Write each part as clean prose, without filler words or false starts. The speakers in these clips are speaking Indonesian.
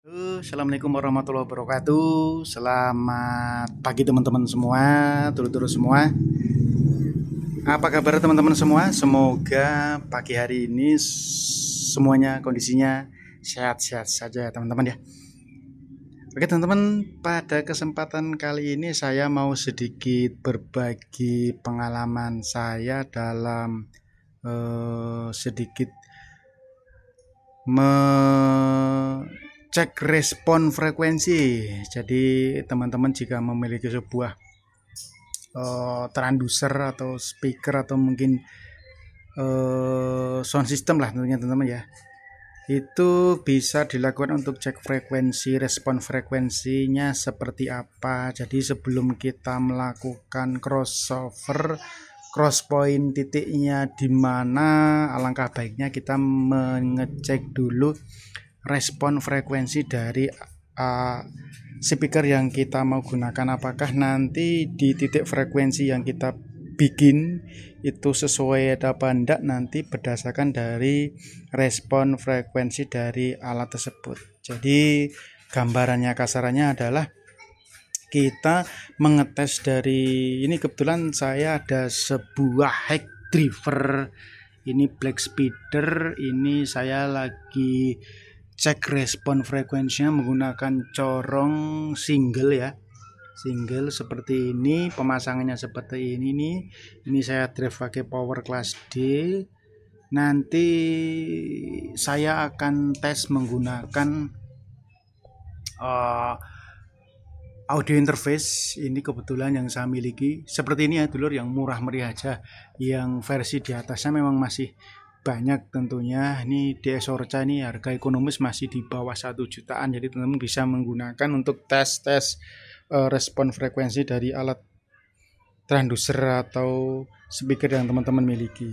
Assalamualaikum warahmatullahi wabarakatuh. Selamat pagi teman-teman semua, turut-turut semua. Apa kabar teman-teman semua? Semoga pagi hari ini semuanya kondisinya sehat-sehat saja teman-teman ya. Oke teman-teman, pada kesempatan kali ini saya mau sedikit berbagi pengalaman saya dalam sedikit cek respon frekuensi. Jadi teman-teman jika memiliki sebuah transducer atau speaker atau mungkin sound system lah tentunya teman-teman ya, itu bisa dilakukan untuk cek frekuensi, respon frekuensinya seperti apa. Jadi sebelum kita melakukan crossover, cross point titiknya di mana, alangkah baiknya kita mengecek dulu respon frekuensi dari speaker yang kita mau gunakan, apakah nanti di titik frekuensi yang kita bikin itu sesuai apa enggak nanti berdasarkan dari respon frekuensi dari alat tersebut. Jadi gambarannya kasarannya adalah kita mengetes dari ini, kebetulan saya ada sebuah hack driver ini black speeder, ini saya lagi cek respon frekuensinya menggunakan corong single ya, single seperti ini, pemasangannya seperti ini nih. Ini saya drive pakai power class D. Nanti saya akan tes menggunakan audio interface. Ini kebetulan yang saya miliki seperti ini ya dulur, yang murah meriah aja. Yang versi di atasnya memang masih banyak tentunya. Ini DS Orca ini harga ekonomis masih di bawah 1 jutaan. Jadi teman-teman bisa menggunakan untuk tes respon frekuensi dari alat transducer atau speaker yang teman-teman miliki.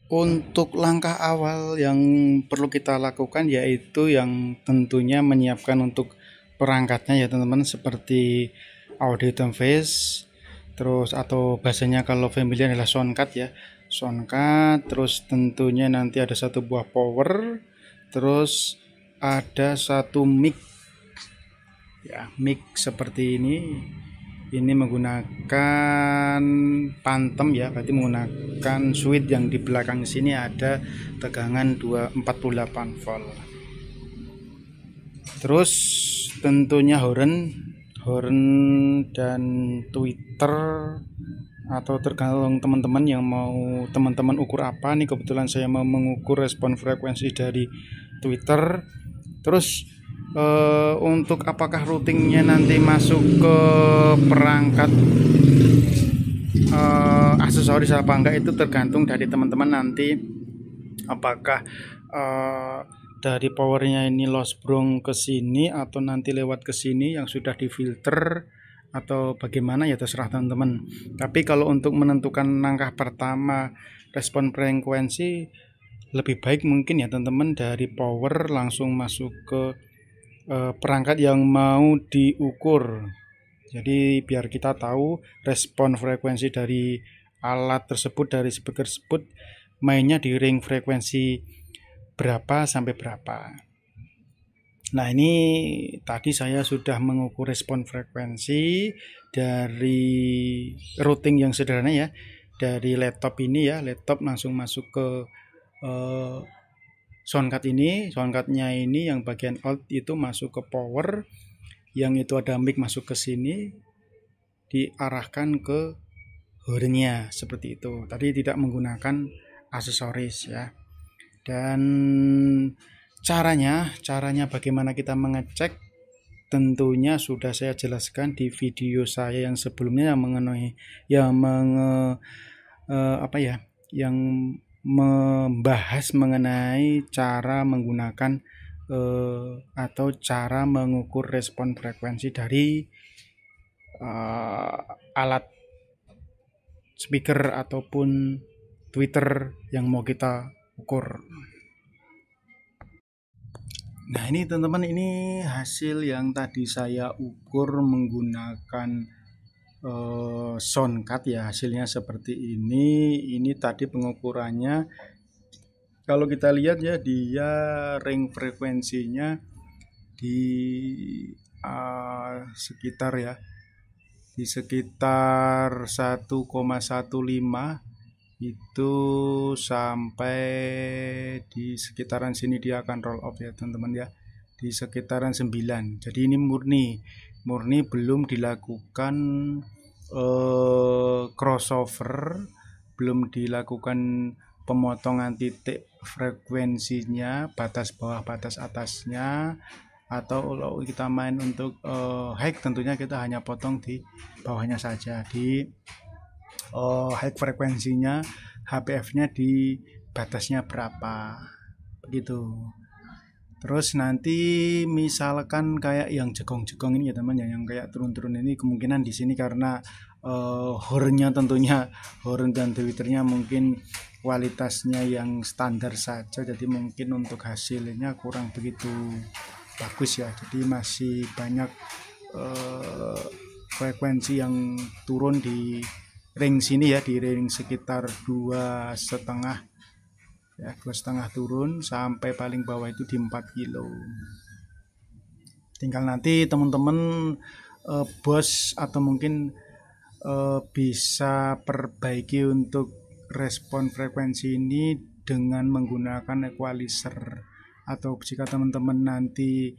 Untuk langkah awal yang perlu kita lakukan yaitu yang tentunya menyiapkan untuk perangkatnya ya teman-teman, seperti audio interface, terus atau bahasanya kalau familiar adalah soundcard ya, soundcard. Terus tentunya nanti ada satu buah power, terus ada satu mic ya, mic seperti ini menggunakan pantem ya, berarti menggunakan switch yang di belakang sini ada tegangan 248 volt. Terus tentunya horn dan tweeter, atau tergantung teman-teman yang mau teman-teman ukur apa. Nih kebetulan saya mau mengukur respon frekuensi dari tweeter. Terus untuk apakah routingnya nanti masuk ke perangkat aksesoris apa enggak, itu tergantung dari teman-teman nanti apakah dari powernya ini loss bronc ke sini atau nanti lewat ke sini yang sudah difilter atau bagaimana ya, terserah teman-teman. Tapi kalau untuk menentukan langkah pertama respon frekuensi, lebih baik mungkin ya teman-teman dari power langsung masuk ke perangkat yang mau diukur. Jadi biar kita tahu respon frekuensi dari alat tersebut, dari speaker tersebut mainnya di ring frekuensi berapa sampai berapa. Nah ini tadi saya sudah mengukur respon frekuensi dari routing yang sederhana ya, dari laptop ini ya, laptop langsung masuk ke soundcard ini. Soundcardnya ini yang bagian out itu masuk ke power, yang itu ada mic masuk ke sini, diarahkan ke hornnya seperti itu. Tadi tidak menggunakan aksesoris ya. Dan caranya bagaimana kita mengecek tentunya sudah saya jelaskan di video saya yang sebelumnya yang mengenai yang membahas mengenai cara menggunakan atau cara mengukur respon frekuensi dari alat speaker ataupun tweeter yang mau kita ukur. Nah ini teman-teman, ini hasil yang tadi saya ukur menggunakan soundcard ya, hasilnya seperti ini. Ini tadi pengukurannya Kalau kita lihat ya, dia range frekuensinya di sekitar ya, di sekitar 1,15 itu sampai di sekitaran sini dia akan roll off ya teman-teman ya, di sekitaran 9. Jadi ini murni belum dilakukan crossover, belum dilakukan pemotongan titik frekuensinya, batas bawah batas atasnya, atau kalau kita main untuk high tentunya kita hanya potong di bawahnya saja, di high frekuensinya, HPF-nya di batasnya berapa begitu. Terus nanti misalkan kayak yang jegong-jegong ini ya teman ya, yang kayak turun-turun ini kemungkinan di sini karena hornnya tentunya, horn dan tweeternya mungkin kualitasnya yang standar saja, jadi mungkin untuk hasilnya kurang begitu bagus ya. Jadi masih banyak frekuensi yang turun di ring sini ya, di ring sekitar 2,5 ya, 2,5 turun sampai paling bawah itu di 4 kilo. Tinggal nanti teman-teman bos atau mungkin bisa perbaiki untuk respon frekuensi ini dengan menggunakan equalizer, atau jika teman-teman nanti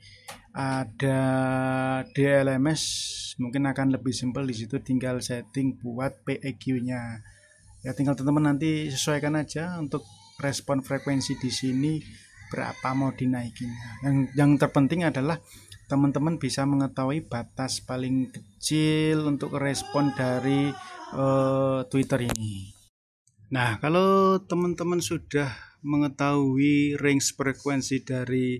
ada DLMS mungkin akan lebih simpel, di situ tinggal setting buat PEQ-nya. Ya tinggal teman-teman nanti sesuaikan aja untuk respon frekuensi di sini berapa mau dinaikinnya. Yang terpenting adalah teman-teman bisa mengetahui batas paling kecil untuk respon dari Twitter ini. Nah, kalau teman-teman sudah mengetahui range frekuensi dari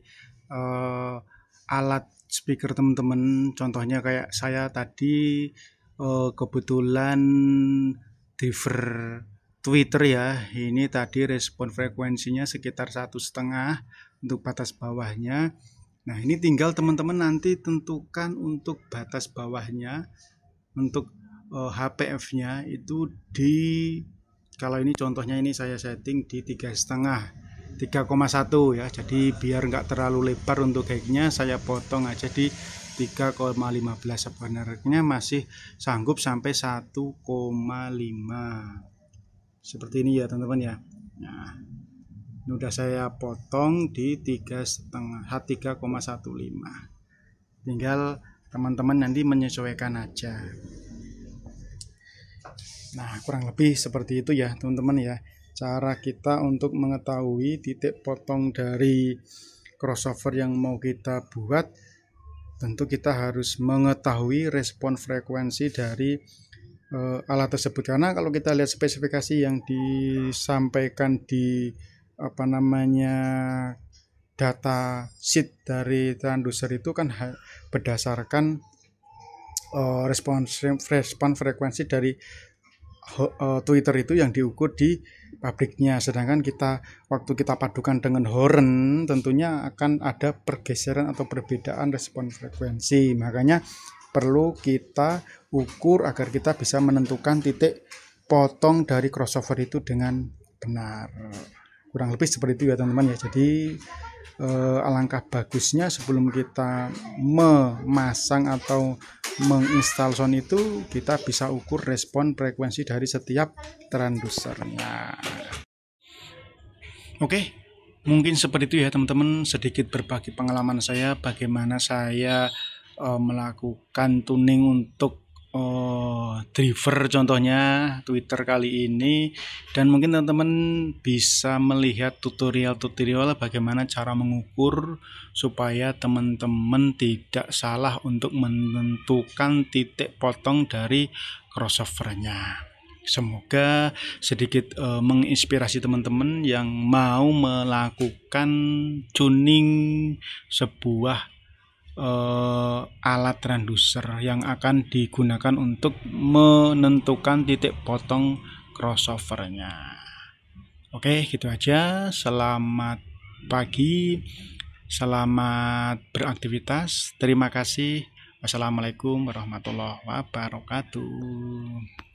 alat speaker teman-teman, contohnya kayak saya tadi kebetulan driver Twitter ya, ini tadi respon frekuensinya sekitar 1,5 untuk batas bawahnya. Nah, ini tinggal teman-teman nanti tentukan untuk batas bawahnya, untuk HPF-nya itu di, kalau ini contohnya ini saya setting di 3,5, 3,1 ya. Jadi biar nggak terlalu lebar untuk high-nya, saya potong aja di 3,15. Sebenarnya masih sanggup sampai 1,5 seperti ini ya teman-teman ya. Nah, ini udah saya potong di 3,5, 3,15. Tinggal teman-teman nanti menyesuaikan aja. Nah, kurang lebih seperti itu ya teman-teman ya, cara kita untuk mengetahui titik potong dari crossover yang mau kita buat. Tentu kita harus mengetahui respon frekuensi dari alat tersebut, karena kalau kita lihat spesifikasi yang disampaikan di data sheet dari transducer itu kan berdasarkan respon frekuensi dari Twitter itu yang diukur di pabriknya, sedangkan waktu kita padukan dengan horn tentunya akan ada pergeseran atau perbedaan respon frekuensi. Makanya perlu kita ukur agar kita bisa menentukan titik potong dari crossover itu dengan benar. Kurang lebih seperti itu ya teman-teman ya. Jadi alangkah bagusnya sebelum kita memasang atau menginstal sound itu, kita bisa ukur respon frekuensi dari setiap transducernya. Oke, mungkin seperti itu ya teman-teman, sedikit berbagi pengalaman saya bagaimana saya melakukan tuning untuk driver contohnya Twitter kali ini, dan mungkin teman-teman bisa melihat tutorial bagaimana cara mengukur supaya teman-teman tidak salah untuk menentukan titik potong dari crossovernya. Semoga sedikit menginspirasi teman-teman yang mau melakukan tuning sebuah alat transducer yang akan digunakan untuk menentukan titik potong crossovernya. Oke, gitu aja. Selamat pagi, selamat beraktivitas. Terima kasih. Wassalamualaikum warahmatullahi wabarakatuh.